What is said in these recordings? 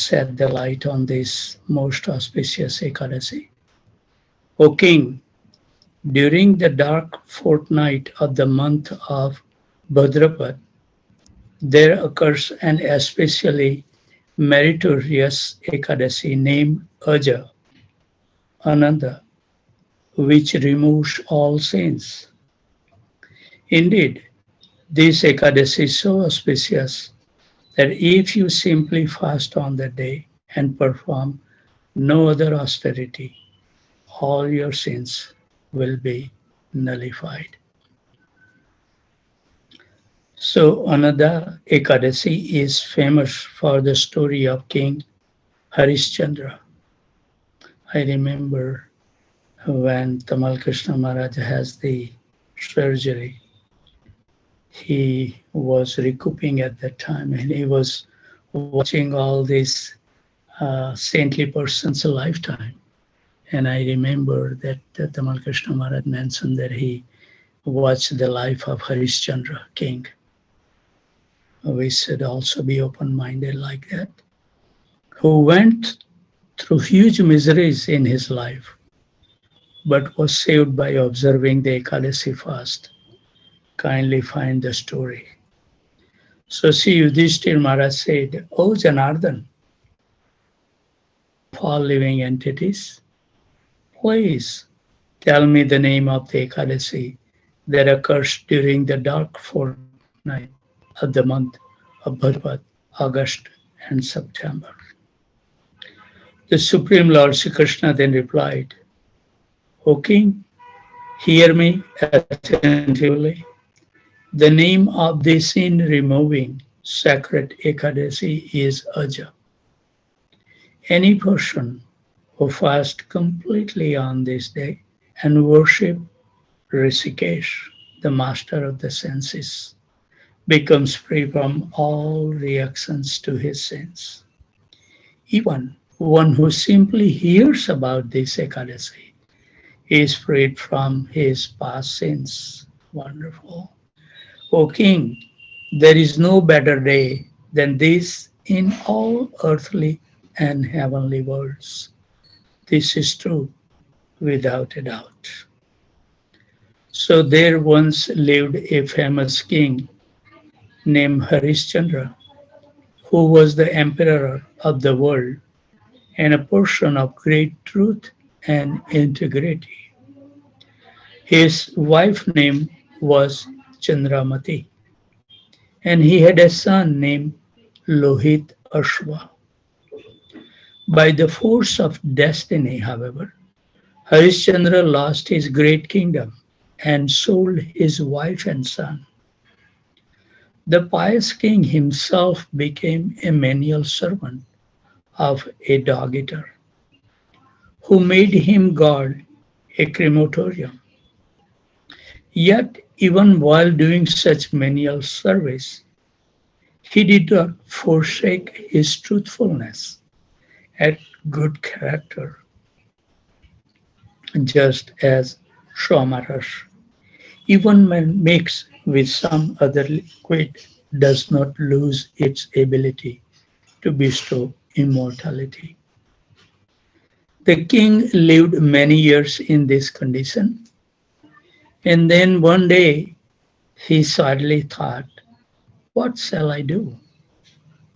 set the light on this most auspicious Ekadasi. O King, during the dark fortnight of the month of Bhadrapad, there occurs an especially meritorious Ekadasi named Aja, Ananda, which removes all sins. Indeed, this Ekadasi is so auspicious that if you simply fast on that day and perform no other austerity, all your sins will be nullified. So Ananda Ekadasi is famous for the story of King Harishchandra. I remember when Tamal Krishna Maharaj has the surgery, he was recouping at that time and he was watching all these saintly persons' lifetime. And I remember that Tamal Krishna Maharaj mentioned that he watched the life of Harishchandra, king. We should also be open-minded like that, who went through huge miseries in his life, but was saved by observing the Ekadasi fast. Kindly find the story. So see, Yudhishthir Maharaj said, O Janardhan, of all living entities, please tell me the name of the Ekadasi that occurs during the dark fortnight of the month of Bhadrapad, August and September. The Supreme Lord Sri Krishna then replied, O King, hear me attentively. The name of the sin-removing sacred Ekadasi is Aja. Any person who fasts completely on this day and worship Rishikesh, the master of the senses, becomes free from all reactions to his sins. Even one who simply hears about this Ekadasi is freed from his past sins. Wonderful. O King, there is no better day than this in all earthly and heavenly worlds. This is true without a doubt. So there once lived a famous king named Harishchandra, who was the emperor of the world and a person of great truth and integrity. His wife's name was Chandramati, and he had a son named Lohit Ashwa. By the force of destiny, however, Harishchandra lost his great kingdom and sold his wife and son. The pious king himself became a menial servant of a dog-eater, who made him guard a crematorium. Yet, even while doing such menial service, he did not forsake his truthfulness and good character, just as Somaras, even when mixed with some other liquid, does not lose its ability to bestow immortality. The king lived many years in this condition, and then one day he sadly thought, what shall I do?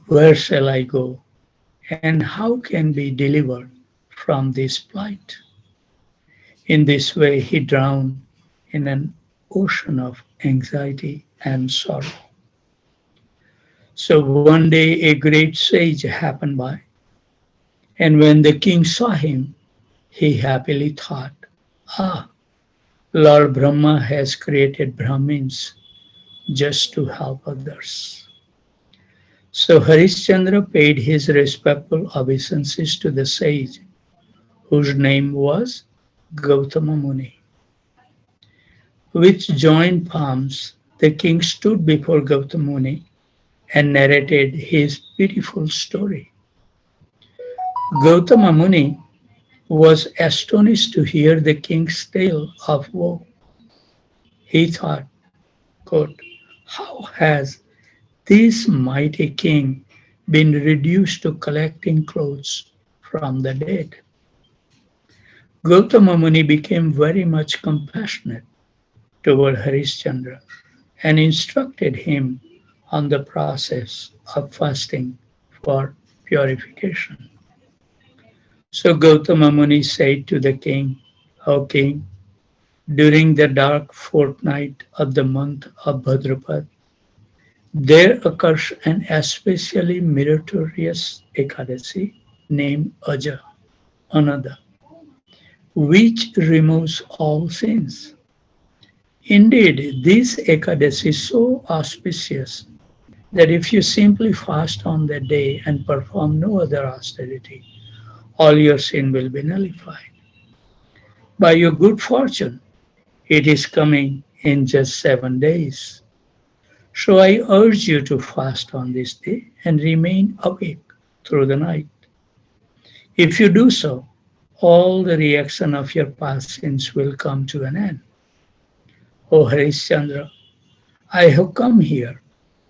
Where shall I go? And how can be delivered from this plight? In this way, he drowned in an ocean of anxiety and sorrow. So one day a great sage happened by, and when the king saw him, he happily thought, ah, Lord Brahma has created Brahmins just to help others. So Harishchandra paid his respectful obeisances to the sage, whose name was Gautama Muni. With joined palms, the king stood before Gautama Muni and narrated his beautiful story. Gautama Muni was astonished to hear the king's tale of woe. He thought, quote, how has this mighty king been reduced to collecting clothes from the dead. Gautama Muni became very much compassionate toward Harishchandra and instructed him on the process of fasting for purification. So Gautama Muni said to the king, O king, during the dark fortnight of the month of Bhadrapad, there occurs an especially meritorious Ekadasi named Aja, Anada, which removes all sins. Indeed, this Ekadasi is so auspicious that if you simply fast on that day and perform no other austerity, all your sin will be nullified. By your good fortune, it is coming in just 7 days. So I urge you to fast on this day and remain awake through the night. If you do so, all the reaction of your past sins will come to an end. O Harishchandra, I have come here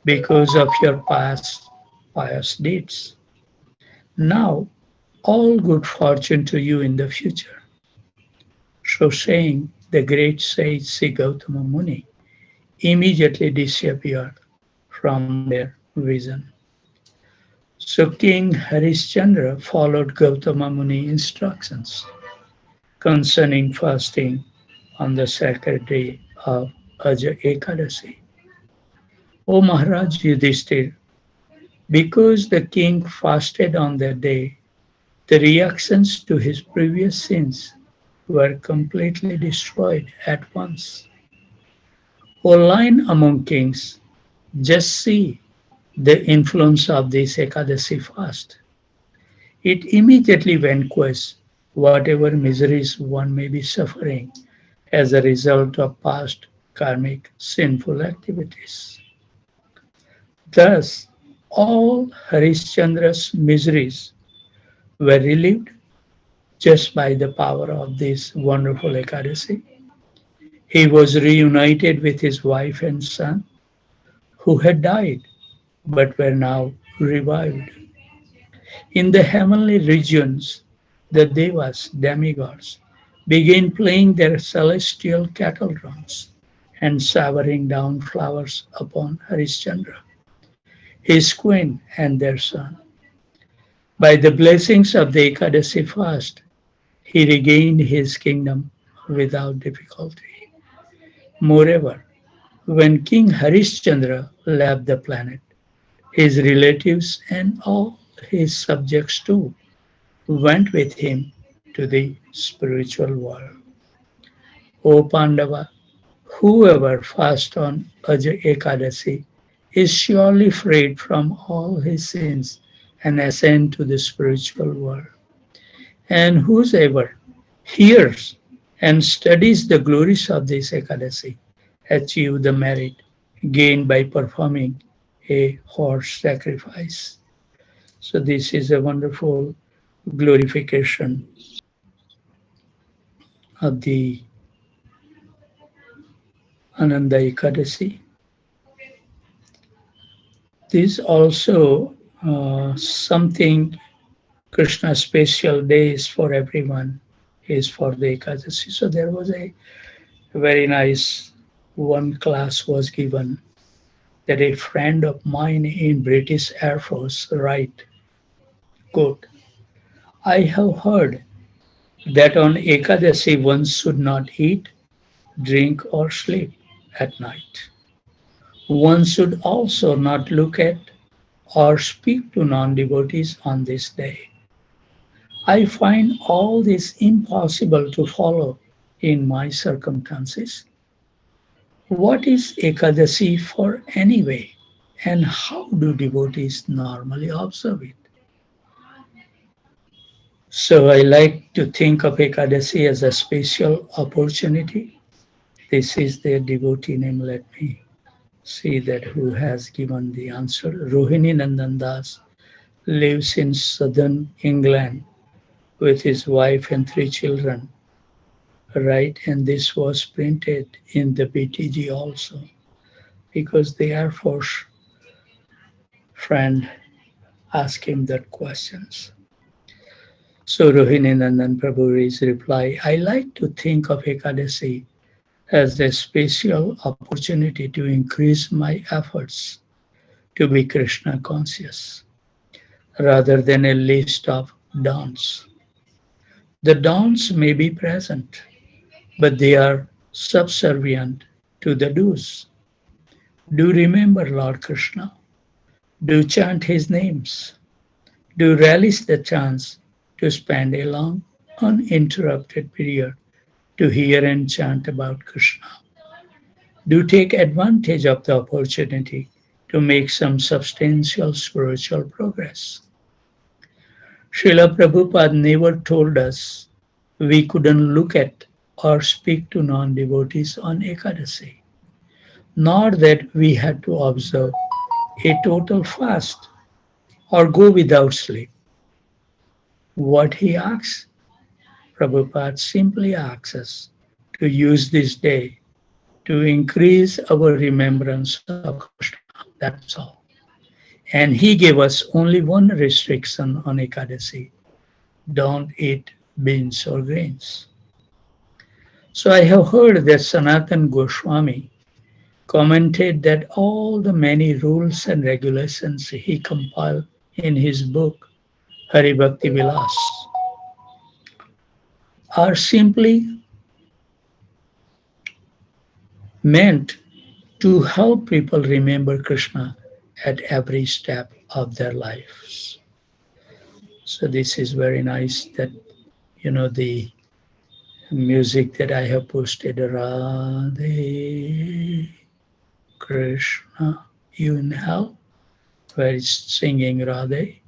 because of your past pious deeds. Now, all good fortune to you in the future. So saying, the great sage Sri Gautama Muni immediately disappeared from their vision. So King Harishchandra followed Gautama Muni's instructions concerning fasting on the sacred day of Aja Ekadasi. O Maharaj Yudhishthir, because the king fasted on that day, the reactions to his previous sins were completely destroyed at once. O lion among kings, just see the influence of this Ekadasi fast. It immediately vanquishes whatever miseries one may be suffering as a result of past karmic sinful activities. Thus, all Harishchandra's miseries were relieved just by the power of this wonderful Ekadasi. He was reunited with his wife and son who had died but were now revived. In the heavenly regions, the devas, demigods, began playing their celestial cattle drums and showering down flowers upon Harishchandra, his queen, and their son. By the blessings of the Ekadasi fast, he regained his kingdom without difficulty. Moreover, when King Harishchandra left the planet, his relatives and all his subjects too went with him to the spiritual world. O Pandava, whoever fasts on Aja Ekadasi is surely freed from all his sins and ascend to the spiritual world. And whosoever hears and studies the glories of this Ekadasi achieve the merit gained by performing a horse sacrifice. So this is a wonderful glorification of the Ananda Ekadasi. This also something Krishna special days for everyone is for the Ekadasi. So there was a very nice one class was given that a friend of mine in British Air Force write, quote, I have heard that on Ekadasi one should not eat, drink or sleep at night. One should also not look at or speak to non-devotees on this day. I find all this impossible to follow in my circumstances. What is Ekadasi for anyway, and how do devotees normally observe it? So I like to think of Ekadasi as a special opportunity. This is their devotee name. Let me see that who has given the answer. Rohini Nandan Das lives in southern England with his wife and 3 children, right? And this was printed in the BTG also, because the Air Force friend ask him that questions. So Rohini Nandan Prabhu's reply, I like to think of Ekadasi as a special opportunity to increase my efforts to be Krishna conscious rather than a list of dons. The dons may be present, but they are subservient to the do's. Do remember Lord Krishna. Do chant his names. Do relish the chance to spend a long, uninterrupted period to hear and chant about Krishna. Do take advantage of the opportunity to make some substantial spiritual progress. Srila Prabhupada never told us we couldn't look at or speak to non devotees on Ekadasi, nor that we had to observe a total fast or go without sleep. What he asks, Prabhupada simply asks us to use this day to increase our remembrance of Krishna. That's all. And he gave us only one restriction on Ekadasi: don't eat beans or grains. So I have heard that Sanatan Goswami commented that all the many rules and regulations he compiled in his book Hari Bhakti Vilas are simply meant to help people remember Krishna at every step of their lives. So this is very nice that the music that I have posted, Radhe Krishna, you inhale where it's singing Radhe,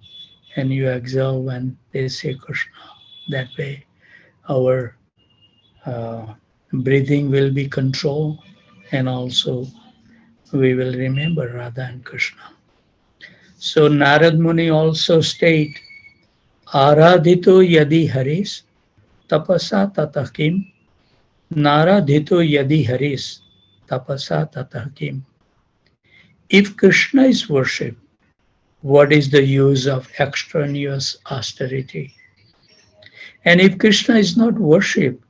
and you exhale when they say Krishna. That way our uh, breathing will be controlled, and also we will remember Radha and Krishna. So Narad Muni also state, Aradhito yadi haris tapasa tatakim, Naradhito yadi haris tapasa tatakim. If Krishna is worshipped, what is the use of extraneous austerity? And if Krishna is not worshipped,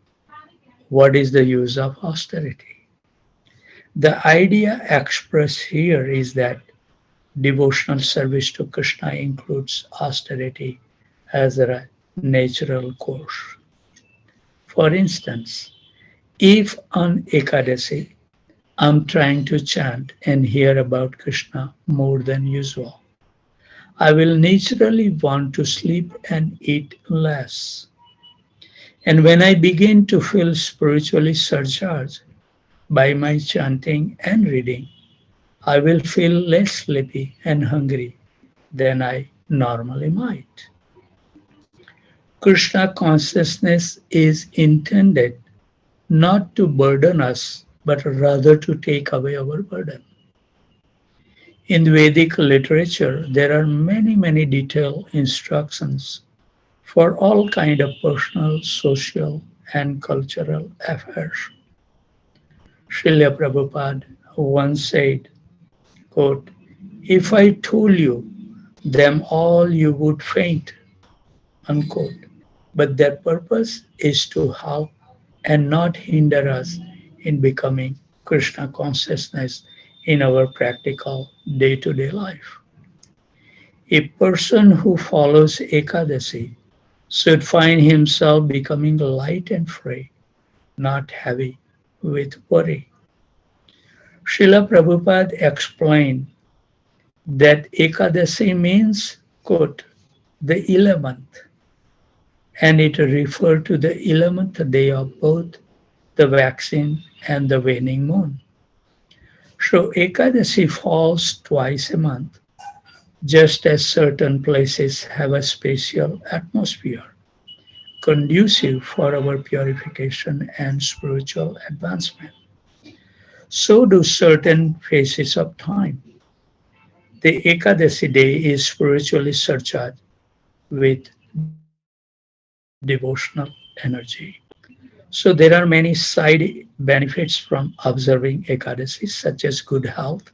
what is the use of austerity? The idea expressed here is that devotional service to Krishna includes austerity as a natural course. For instance, if on Ekadasi I'm trying to chant and hear about Krishna more than usual, I will naturally want to sleep and eat less. And when I begin to feel spiritually surcharged by my chanting and reading, I will feel less sleepy and hungry than I normally might. Krishna consciousness is intended not to burden us, but rather to take away our burden. In Vedic literature, there are many detailed instructions for all kind of personal, social, and cultural affairs. Srila Prabhupada once said, quote, if I told you them all, you would faint, unquote. But their purpose is to help and not hinder us in becoming Krishna consciousness in our practical day-to-day life. A person who follows Ekadasi should find himself becoming light and free, not heavy with worry. Srila Prabhupada explained that Ekadasi means, quote, the 11th, and it referred to the 11th day of both the waxing and the waning moon. So Ekadasi falls twice a month, just as certain places have a special atmosphere conducive for our purification and spiritual advancement. So do certain phases of time. The Ekadasi day is spiritually surcharged with devotional energy. So there are many side benefits from observing Ekadasi, such as good health,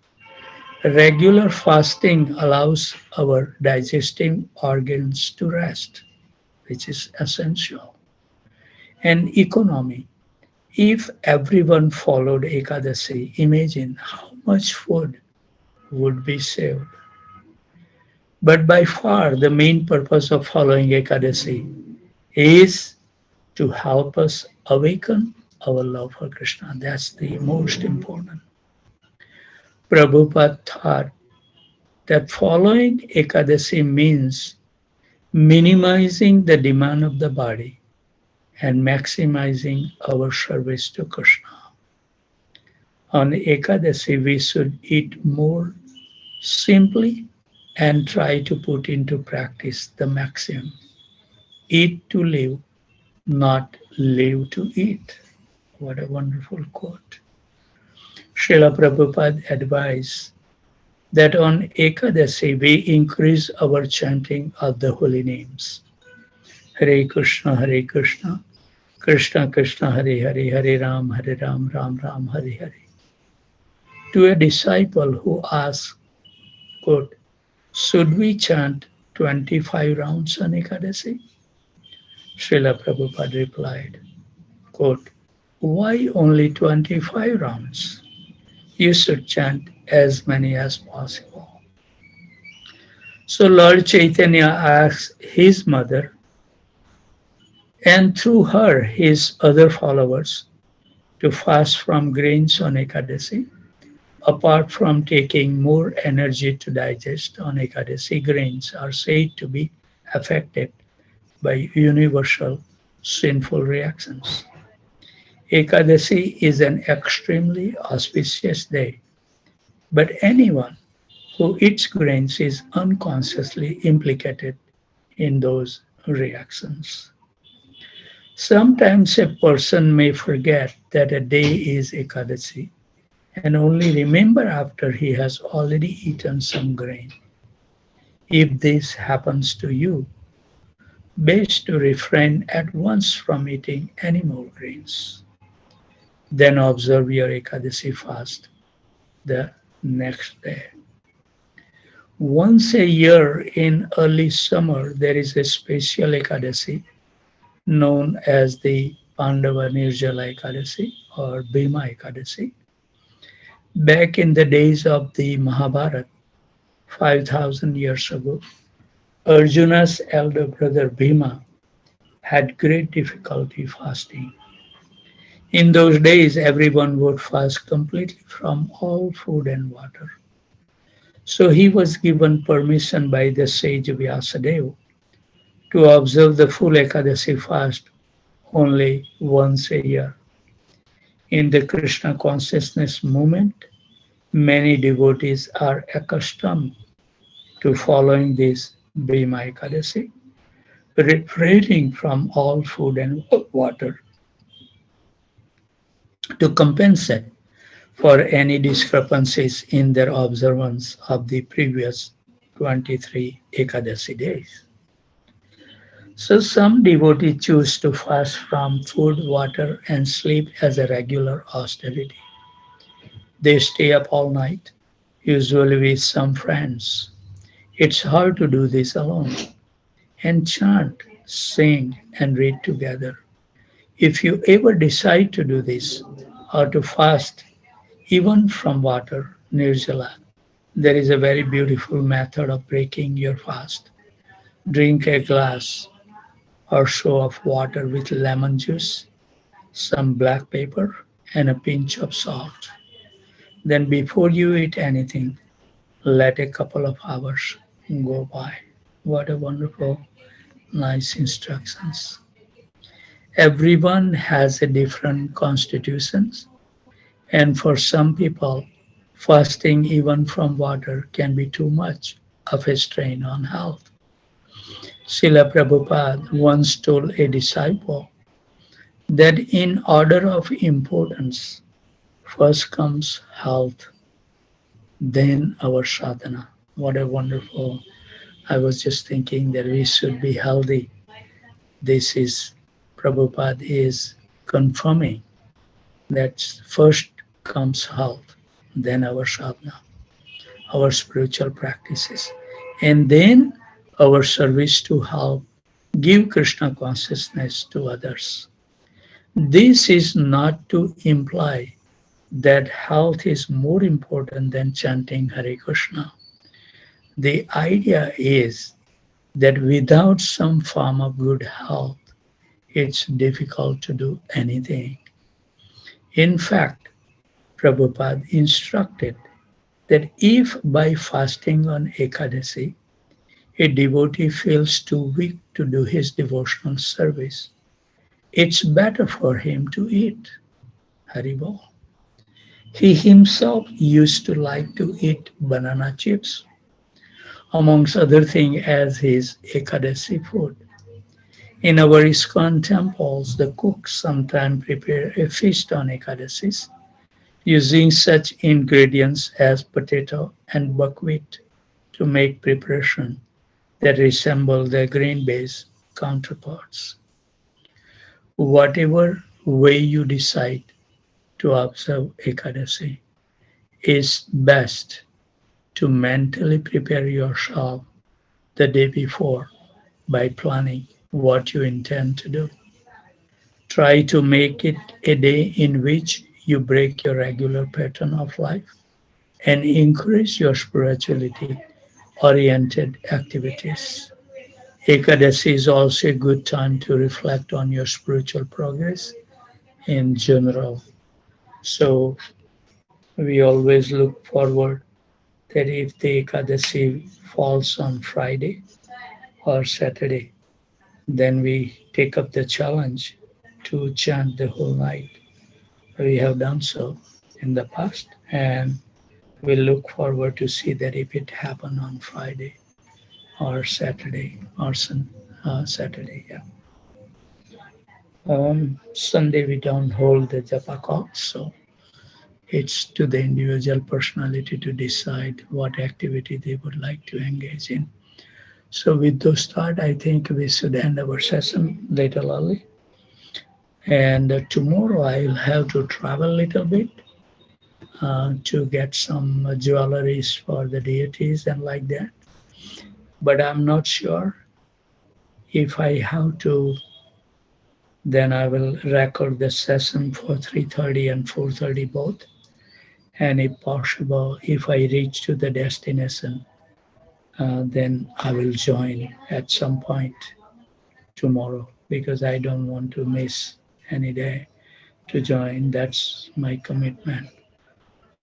Regular fasting allows our digestive organs to rest, which is essential. And economy. If everyone followed Ekadasi, imagine how much food would be saved. But by far, the main purpose of following Ekadasi is to help us awaken our love for Krishna. That's the most important. Prabhupada thought that following Ekadasi means minimizing the demand of the body and maximizing our service to Krishna. On Ekadasi, we should eat more simply and try to put into practice the maxim eat to live, not live to eat. What a wonderful quote. Srila Prabhupada advised that on Ekadasi we increase our chanting of the holy names. Hare Krishna, Krishna Krishna, Hare Hare, Hare Ram, Ram Ram, Hare Hare. To a disciple who asked, quote, should we chant 25 rounds on Ekadasi? Srila Prabhupada replied, quote, why only 25 rounds? You should chant as many as possible. So Lord Chaitanya asked his mother and through her his other followers to fast from grains on Ekadasi. Apart from taking more energy to digest on Ekadasi, grains are said to be affected by universal sinful reactions. Ekadasi is an extremely auspicious day, but anyone who eats grains is unconsciously implicated in those reactions. Sometimes a person may forget that a day is Ekadasi and only remember after he has already eaten some grain. If this happens to you, best to refrain at once from eating any more grains. Then observe your Ekadasi fast the next day. Once a year in early summer, there is a special Ekadasi known as the Pandava Nirjala Ekadasi or Bhima Ekadasi. Back in the days of the Mahabharata, 5,000 years ago, Arjuna's elder brother Bhima had great difficulty fasting. In those days, everyone would fast completely from all food and water. So he was given permission by the sage Vyasadeva to observe the full Ekadasi fast only once a year. In the Krishna consciousness movement, many devotees are accustomed to following this Bhima Ekadasi, refraining from all food and water to compensate for any discrepancies in their observance of the previous 23 Ekadasi days. So some devotees choose to fast from food, water, and sleep as a regular austerity. They stay up all night, usually with some friends. It's hard to do this alone, and chant, sing, and read together. If you ever decide to do this or to fast even from water, nirjala, there is a very beautiful method of breaking your fast. Drink a glass or so of water with lemon juice, some black pepper, and a pinch of salt. Then, before you eat anything, let a couple of hours go by. What a wonderful, nice instructions. Everyone has a different constitutions, and for some people, fasting even from water can be too much of a strain on health. Srila Prabhupada once told a disciple that in order of importance, first comes health, then our sadhana. What a wonderful. I was just thinking that we should be healthy. This is Prabhupada is confirming that first comes health, then our sadhana. our spiritual practices, and then our service to help give Krishna consciousness to others. This is not to imply that health is more important than chanting Hare Krishna. The idea is that without some form of good health, it's difficult to do anything. In fact, Prabhupada instructed that if by fasting on Ekadasi a devotee feels too weak to do his devotional service, it's better for him to eat. Haribol. He himself used to like to eat banana chips, amongst other things, as his Ekadasi food. In our ISKCON temples, the cooks sometimes prepare a feast on Ekadasis using such ingredients as potato and buckwheat to make preparation that resemble their grain-based counterparts. Whatever way you decide to observe Ekadasi, it's best to mentally prepare yourself the day before by planning what you intend to do. Try to make it a day in which you break your regular pattern of life and encourage your spirituality oriented activities. Ekadasi is also a good time to reflect on your spiritual progress in general. So we always look forward that if the Ekadasi falls on Friday or Saturday, then we take up the challenge to chant the whole night. We have done so in the past, and we look forward to see that if it happen on Friday or Saturday or Saturday. Yeah. Sunday we don't hold the japa call, so it's to the individual personality to decide what activity they would like to engage in. So with those thoughts, I think we should end our session little early. And tomorrow I'll have to travel a little bit to get some jewelries for the deities and like that. But I'm not sure if I have to, then I will record the session for 3:30 and 4:30 both. And if possible, if I reach to the destination, then I will join at some point tomorrow because I don't want to miss any day to join. That's my commitment.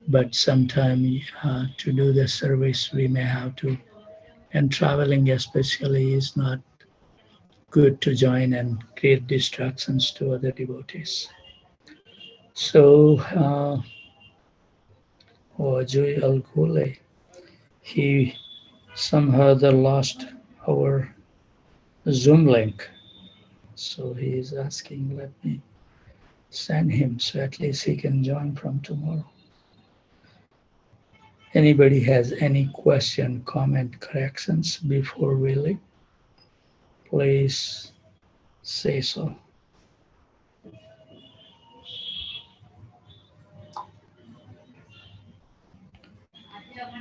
But sometime to do the service, we may have to, and traveling especially is not good to join and create distractions to other devotees. So, Joy Al Ghule, he somehow lost our Zoom link. So he is asking, let me send him so at least he can join from tomorrow. Anybody has any question, comment, corrections before we leave? Please say so.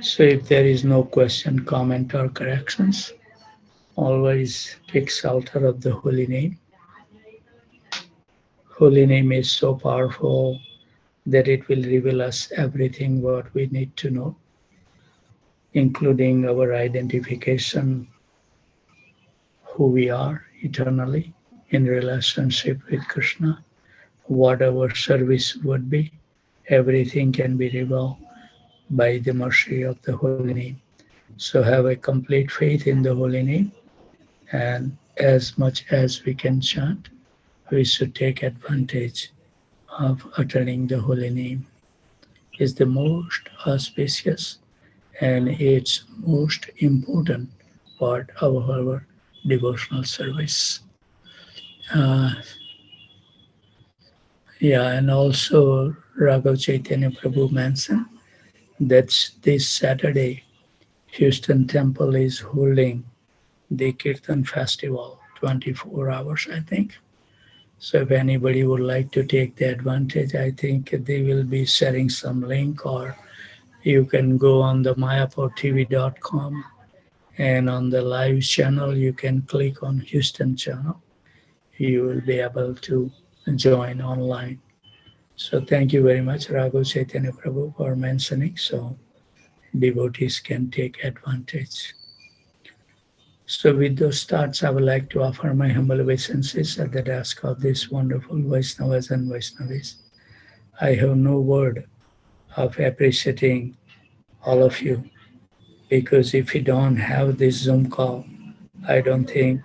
So if there is no question, comment, or corrections, always take shelter of the holy name. Holy name is so powerful that it will reveal us everything what we need to know, including our identification, who we are eternally in relationship with Krishna, what our service would be. Everything can be revealed by the mercy of the holy name. So have a complete faith in the holy name, and as much as we can chant, we should take advantage of uttering the holy name. It's the most auspicious and it's most important part of our devotional service. Uh, yeah, and also Raghav Chaitanya Prabhu mentioned that this Saturday, Houston Temple is holding the Kirtan Festival, 24 hours, I think. So if anybody would like to take the advantage, I think they will be sharing some link, or You can go on the mayaportv.com, and on the live channel you can click on Houston channel. You will be able to join online. So thank you very much, Raghu Chaitanya Prabhu, for mentioning, so devotees can take advantage. So with those thoughts, I would like to offer my humble obeisances at the desk of these wonderful Vaishnavas and Vaishnavis. I have no word of appreciating all of you, because if we don't have this Zoom call, I don't think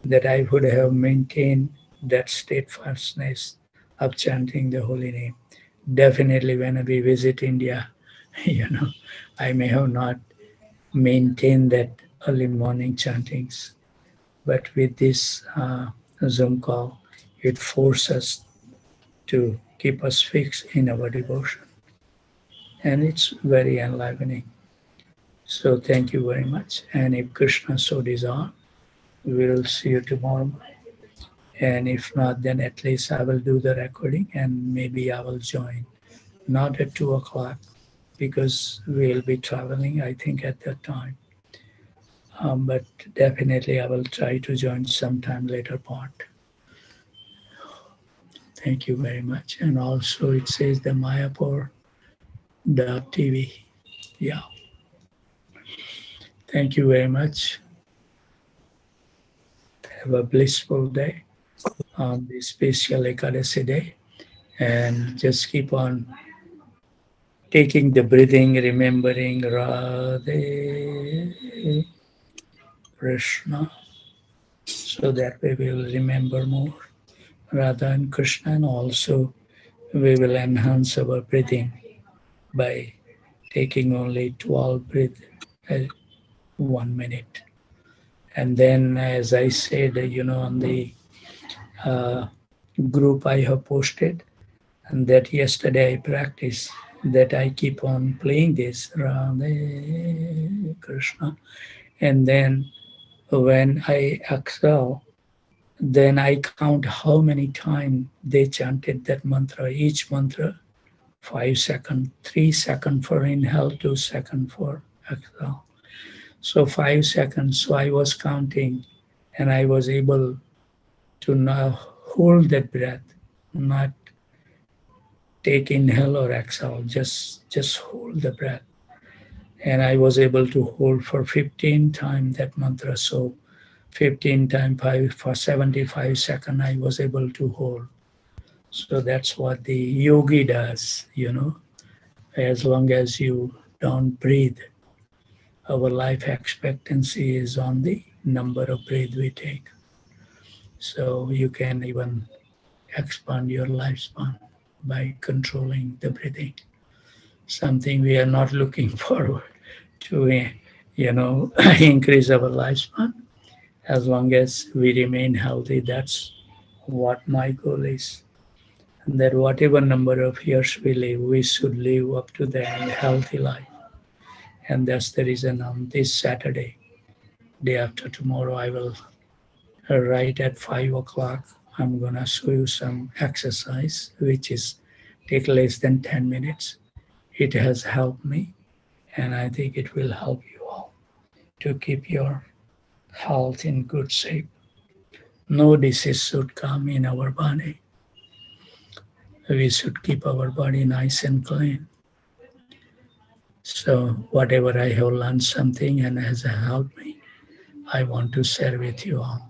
that I would have maintained that steadfastness of chanting the holy name. Definitely when we visit India, you know, I may have not maintained that early morning chantings. But with this Zoom call, it forces us to keep us fixed in our devotion. And it's very enlivening. So thank you very much. And if Krishna so desire, we will see you tomorrow. And if not, then at least I will do the recording and maybe I will join. Not at 2 o'clock, because we'll be traveling, I think, at that time. But definitely I will try to join sometime later part. Thank you very much. And also it says the mayapur.tv. Yeah. Thank you very much. Have a blissful day on this special Ekadasi day. And just keep on taking the breathing, remembering Radhe Krishna, so that we will remember more Radha and Krishna, and also we will enhance our breathing by taking only 12 breaths 1 minute. And then, as I said, on the uh, group I have posted, and that yesterday I practiced, that I keep on playing this Radhe Krishna, and then when I exhale, then I count how many times they chanted that mantra. Each mantra 5 seconds, 3 seconds for inhale, 2 seconds for exhale. So 5 seconds. So I was counting, and I was able to now hold that breath, not take inhale or exhale, just hold the breath. And I was able to hold for 15 times that mantra. So 15 times 5 for 75 seconds I was able to hold. So that's what the yogi does, as long as you don't breathe. Our life expectancy is on the number of breath we take. So you can even expand your lifespan by controlling the breathing. Something we are not looking forward to, increase our lifespan. As long as we remain healthy, that's what my goal is. And that whatever number of years we live, we should live up to the healthy life. And that's the reason on this Saturday, day after tomorrow, I will right at 5 o'clock, I'm gonna show you some exercise, which is take less than 10 minutes. It has helped me, and I think it will help you all to keep your health in good shape. No disease should come in our body. We should keep our body nice and clean. So whatever I have learned something and has helped me, I want to share with you all.